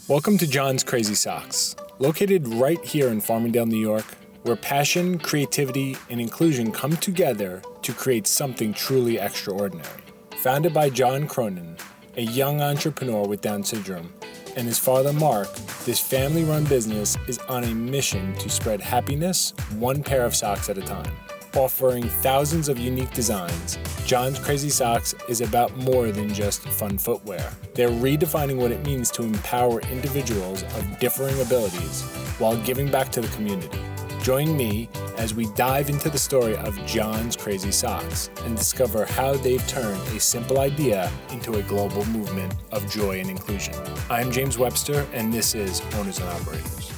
Welcome to John's Crazy Socks, located right here in Farmingdale, New York, where passion, creativity, and inclusion come together to create something truly extraordinary. Founded by John Cronin, a young entrepreneur with Down syndrome, and his father Mark, this family-run business is on a mission to spread happiness one pair of socks at a time. Offering thousands of unique designs, John's Crazy Socks is about more than just fun footwear. They're redefining what it means to empower individuals of differing abilities while giving back to the community. Join me as we dive into the story of John's Crazy Socks and discover how they've turned a simple idea into a global movement of joy and inclusion. I'm James Webster, and this is Owners and Operators.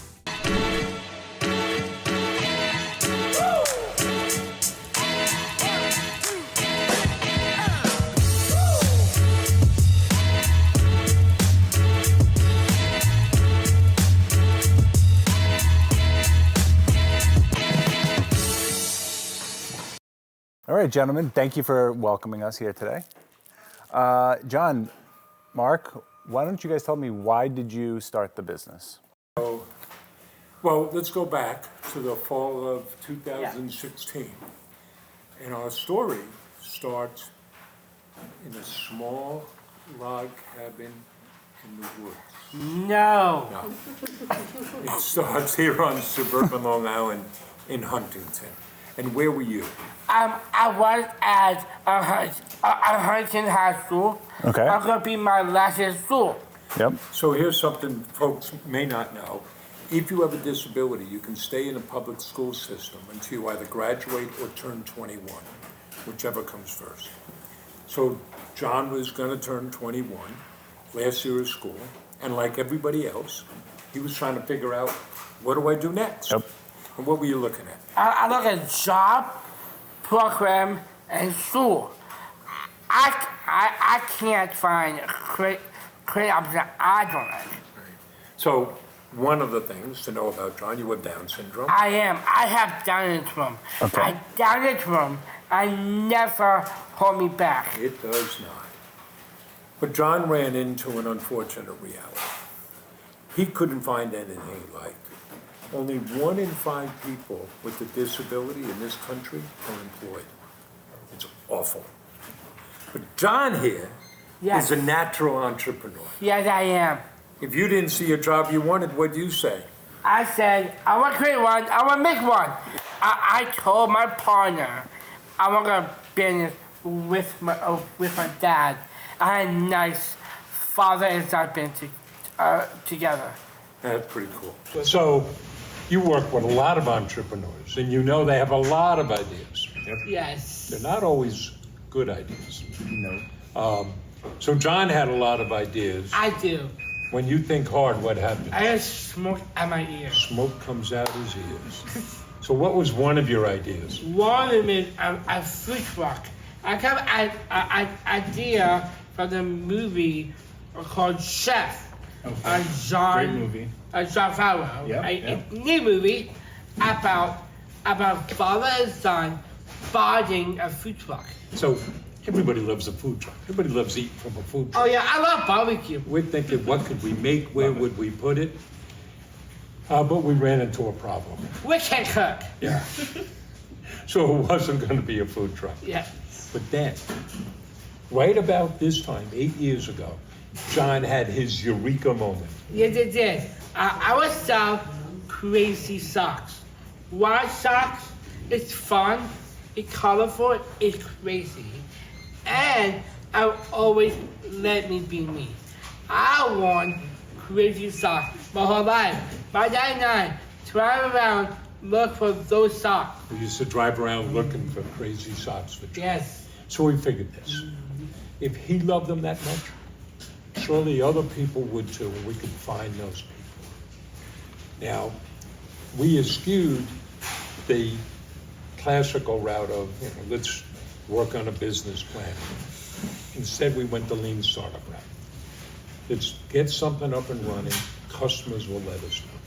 All right, gentlemen, thank you for welcoming us here today. John, Mark, why don't you guys tell me, why did you start the business? Well, let's go back to the fall of 2016. And our story starts in a small log cabin in the woods. No. It starts here on suburban Long Island in Huntington. And where were you? I was at a Huntington High School. Okay. I'm going to be my last year of school. Yep. So here's something folks may not know. If you have a disability, you can stay in the public school system until you either graduate or turn 21, whichever comes first. So John was going to turn 21 last year of school, and like everybody else, he was trying to figure out, what do I do next? Yep. And what were you looking at? I look at job, program, and school. I can't find a great option I don't like. So one of the things to know about John, you have Down syndrome. I have Down syndrome. Okay. Down syndrome, I never hold me back. It does not. But John ran into an unfortunate reality. He couldn't find anything he liked. Only 1 in 5 people with a disability in this country are employed. It's awful. But John here Yes. is a natural entrepreneur. Yes, I am. If you didn't see a job you wanted, what'd you say? I said, I want to create one, I want to make one. I told my partner, I want to business with my dad. I had a nice father and son business together. That's pretty cool. So you work with a lot of entrepreneurs, and you know they have a lot of ideas. Yes. They're not always good ideas. No. So John had a lot of ideas. I do. When you think hard, what happens? I have smoke at my ear. Smoke comes out his ears. So what was one of your ideas? One of them is a food truck. I got an idea for the movie called Chef. Okay. John. Great movie. John Favreau. Yep, A new movie about father and son buying a food truck. So everybody loves a food truck. Everybody loves eating from a food truck. Oh yeah, I love barbecue. We're thinking, what could we make? Where would we put it? But we ran into a problem. We can't cook. Yeah. So it wasn't going to be a food truck. Yeah. But then, right about this time, 8 years ago, John had his eureka moment. Yes, it did. I was sell crazy socks. Why socks? It's fun, it's colorful, it's crazy. And I always let me be me. I want crazy socks my whole life. My dad and I drive around, look for those socks. We used to drive around looking for crazy socks for John. Yes. So we figured this. If he loved them that much, surely other people would too, and we could find those people. Now, we eschewed the classical route of, let's work on a business plan. Instead, we went the lean startup route. Let's get something up and running, customers will let us know.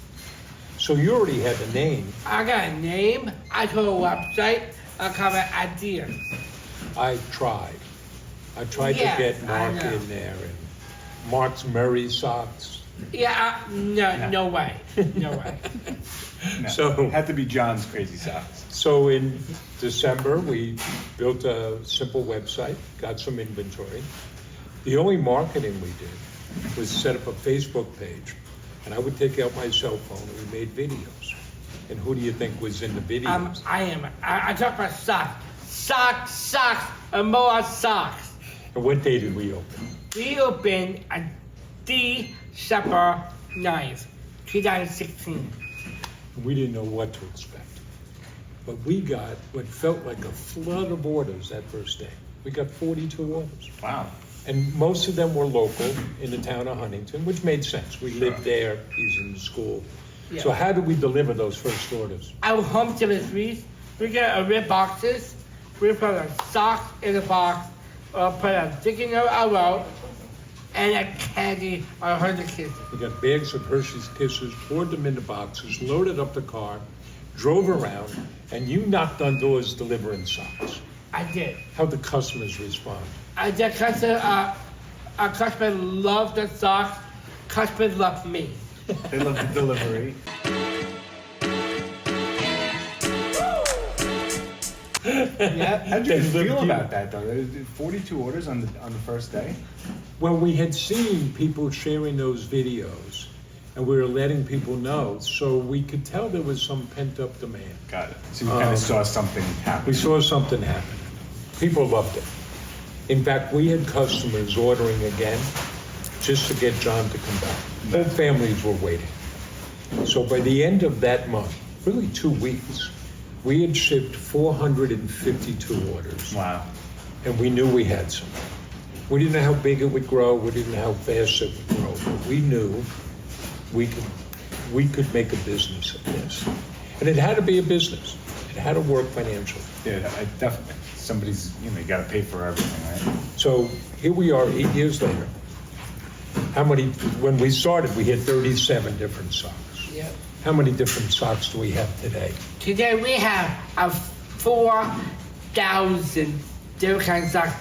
So you already had a name. I got a name, I got a website, I got an idea. I tried to Yeah, get I Mark know. in there, and Mark's Merry Socks. Yeah, no way. No way. No, So- it had to be John's Crazy Socks. So in December, we built a simple website, got some inventory. The only marketing we did was set up a Facebook page, and I would take out my cell phone and we made videos. And who do you think was in the videos? I talk about socks. Socks, and more socks. And what day did we open? We opened on December 9th, 2016. We didn't know what to expect. But we got what felt like a flood of orders that first day. We got 42 orders. Wow. And most of them were local in the town of Huntington, which made sense. We lived there, he's in school. Yeah. So how did we deliver those first orders? Our home deliveries, we get a red boxes, we put a sock in a box, or put a sticky note out, and a candy or 100 kisses. We got bags of Hershey's Kisses, poured them into boxes, loaded up the car, drove around, and you knocked on doors delivering socks. I did. How'd the customers respond? I did a customer loved the socks, customer loved me. They love the delivery. Yeah. How'd you They feel lived about that though? 42 orders on the first day? Well, we had seen people sharing those videos, and we were letting people know, so we could tell there was some pent-up demand. Got it. So you kind of saw something happen. We saw something happen. People loved it. In fact, we had customers ordering again just to get John to come back. Whole families were waiting. So by the end of that month, really 2 weeks, we had shipped 452 orders. Wow. And we knew we had some. We didn't know how big it would grow, we didn't know how fast it would grow, but we knew we could make a business of this. And it had to be a business. It had to work financially. Yeah, I definitely. Somebody's, you got to pay for everything, right? So here we are 8 years later. When we started, we had 37 different socks. Yeah. How many different socks do we have today? Today we have 4,000 different kinds of socks,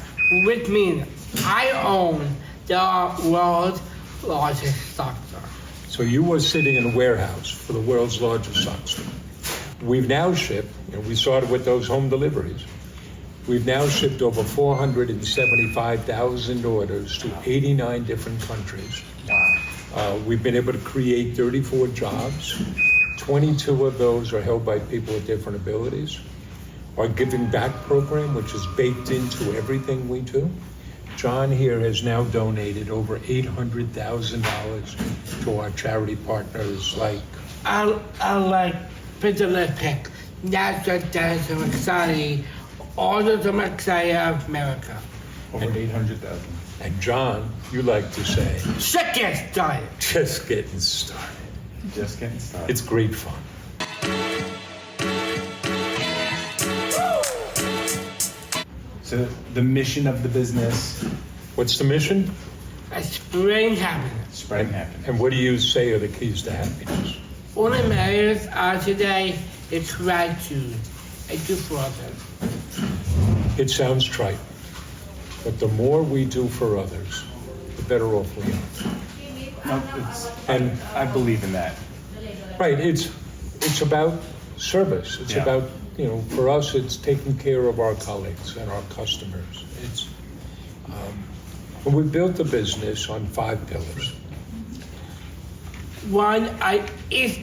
which means I own the world's largest sock store. So you were sitting in a warehouse for the world's largest sock store. We've now shipped, we started with those home deliveries. We've now shipped over 475,000 orders to 89 different countries. We've been able to create 34 jobs. 22 of those are held by people with different abilities. Our Giving Back program, which is baked into everything we do. John here has now donated over $800,000 to our charity partners like... I like Pizza Natural Dental Society, all of them Society of America. Over 800,000. And John, you like to say, Shit gets started. just getting started. Just getting started. It's great fun. So the mission of the business, What's the mission? A spring happiness. spreading happiness. And what do you say are the keys to happiness? All that matters today is gratitude and do for others. It sounds trite, but the more we do for others, the better off we are. No, and I believe in that. Right, it's about service. It's Yeah. about, for us, it's taking care of our colleagues and our customers. And we built the business on 5 pillars. One, is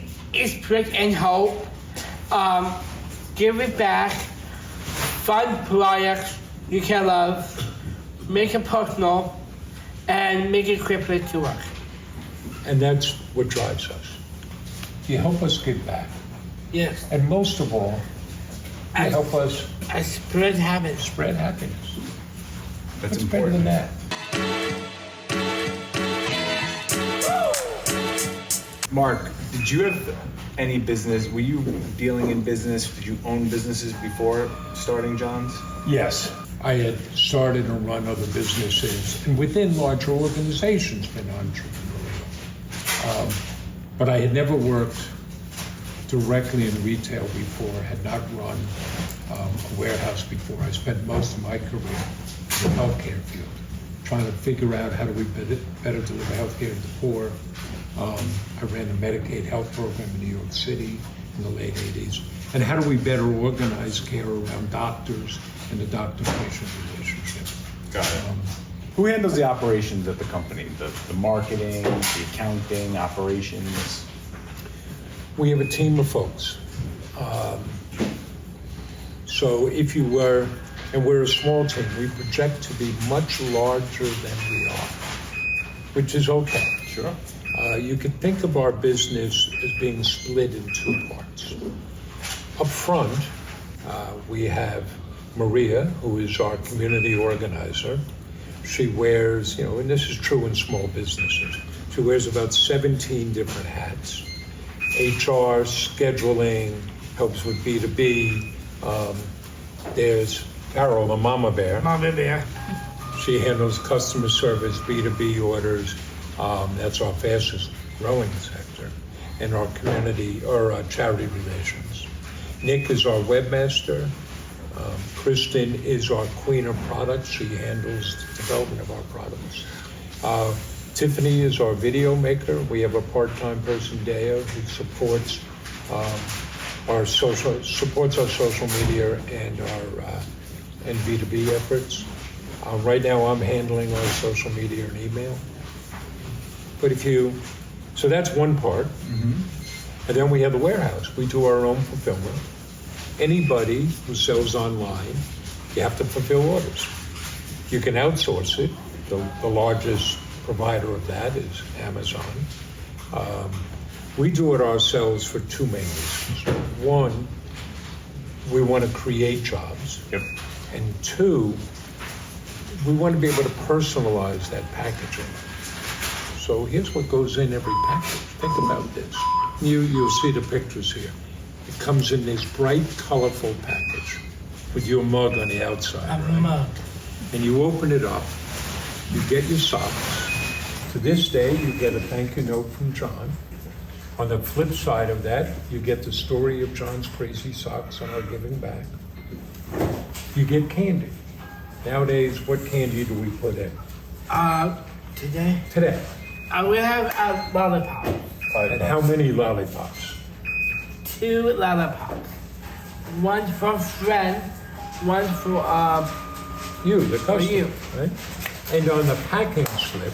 spirit and hope. Give it back. Fun products you can love. Make it personal, and make it quicker to work. And that's what drives us. You help us give back. Yes. And most of all, you help us A spread habit. spread happiness. That's What's better than important. that? Mark, did you have any business? Were you dealing in business? Did you own businesses before starting John's? Yes. I had started and run other businesses, and within larger organizations, been entrepreneurial. But I had never worked directly in retail before, had not run a warehouse before. I spent most of my career in the healthcare field, trying to figure out how do we better deliver healthcare to the poor, I ran a Medicaid health program in New York City in the late 80s. And how do we better organize care around doctors and the doctor-patient relationship? Got it. Who handles the operations at the company? The marketing, the accounting, operations? We have a team of folks. So if you were, and we're a small team, we project to be much larger than we are, which is okay. Sure. You could think of our business as being split in two parts. Up front, we have Maria, who is our community organizer. She wears, and this is true in small businesses, she wears about 17 different hats. HR, scheduling, helps with B2B. There's Carol, the mama bear. Mama bear. She handles customer service, B2B orders. That's our fastest growing sector. And our community, or charity relations. Nick is our webmaster. Kristen is our queen of products. She handles the development of our products. Tiffany is our video maker. We have a part-time person, Deo, who supports our social media and our and B2B efforts. Right now, I'm handling our social media and email. But so that's one part. Mm-hmm. And then we have the warehouse. We do our own fulfillment. Anybody who sells online, you have to fulfill orders. You can outsource it. The largest provider of that is Amazon. We do it ourselves for two main reasons. One, we want to create jobs. Yep. And two, we want to be able to personalize that packaging. So here's what goes in every package. Think about this. You'll see the pictures here. It comes in this bright, colorful package with your mug on the outside, right? Mug. And you open it up, you get your socks. To this day, you get a thank you note from John. On the flip side of that, you get the story of John's crazy socks and our giving back. You get candy. Nowadays, what candy do we put in? Today? Today. We have a lollipop. And how many lollipops? 2 lollipops. One for friend, one for You, the customer, you. right? And on the packing slip,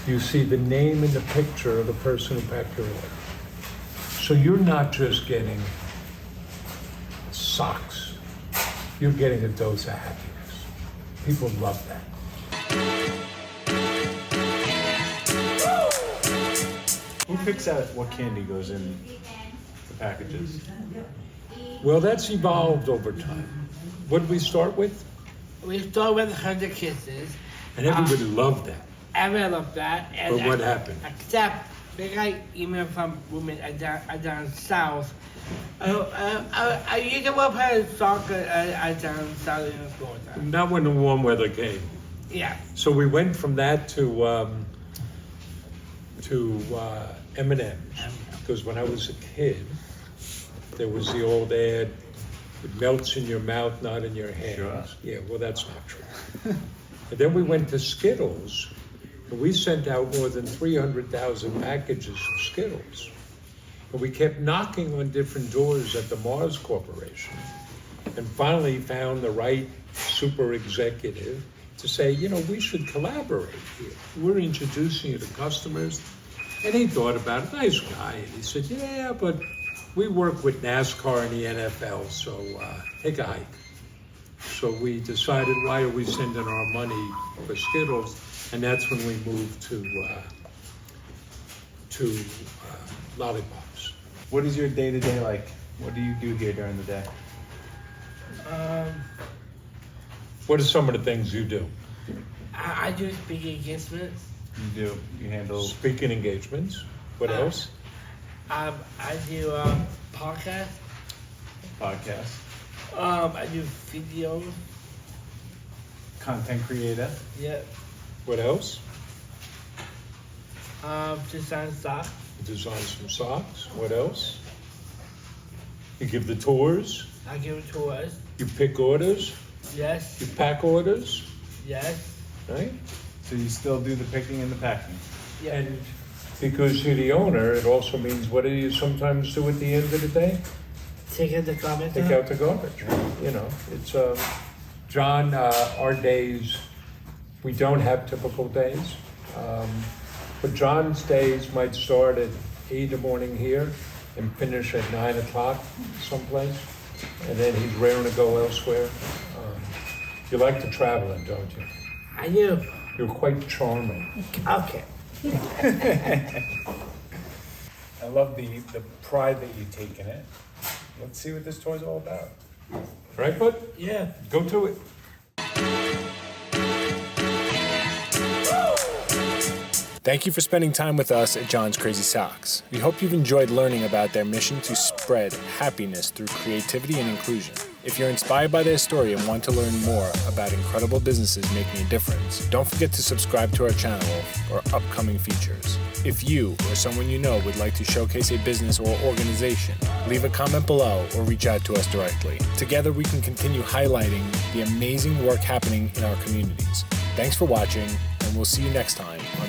you see the name and the picture of the person who packed your order. So you're not just getting socks, you're getting a dose of happiness. People love that. Who picks out what candy goes in the packages? Well, that's evolved over time. What did we start with? We start with 100 Kisses. And everybody loved that. Everyone loved that. And But what happened? Except, they got email from women down south. You can well play soccer down south in Florida. Not when the warm weather came. Yeah. So we went from that to M&M's, because when I was a kid, there was the old ad, it melts in your mouth, not in your hands. Sure. Yeah, well, that's not true. And then we went to Skittles, and we sent out more than 300,000 packages of Skittles. And we kept knocking on different doors at the Mars Corporation, and finally found the right super executive to say, we should collaborate here. We're introducing you to customers. And he thought about it, nice guy, and he said, yeah, but we work with NASCAR and the NFL, so take a hike. So we decided, why are we sending our money for Skittles? And that's when we moved to lollipops. What is your day-to-day like? What do you do here during the day? What are some of the things you do? I do speaking engagements. You handle Speaking engagements. What else? I do podcasts. I do video. Content creator. Yeah. What else? Design socks. Design some socks. What else? You give the tours. I give it to us. You pick orders. Yes. You pack orders. Yes. Right? So you still do the picking and the packing. Yeah. And Because you're the owner, it also means, what do you sometimes do at the end of the day? Take out the garbage. Take out the garbage. You know, it's, John, our days, we don't have typical days. But John's days might start at 8 in the morning here and finish at 9 o'clock someplace. And then he's raring to go elsewhere. You like to travel, don't you? I do. You're quite charming. Okay. I love the pride that you take in it. Let's see what this toy's all about. Right, bud? Yeah. Go to it. Thank you for spending time with us at John's Crazy Socks. We hope you've enjoyed learning about their mission to spread happiness through creativity and inclusion. If you're inspired by their story and want to learn more about incredible businesses making a difference, don't forget to subscribe to our channel or upcoming features. If you or someone you know would like to showcase a business or organization, leave a comment below or reach out to us directly. Together we can continue highlighting the amazing work happening in our communities. Thanks for watching, and we'll see you next time on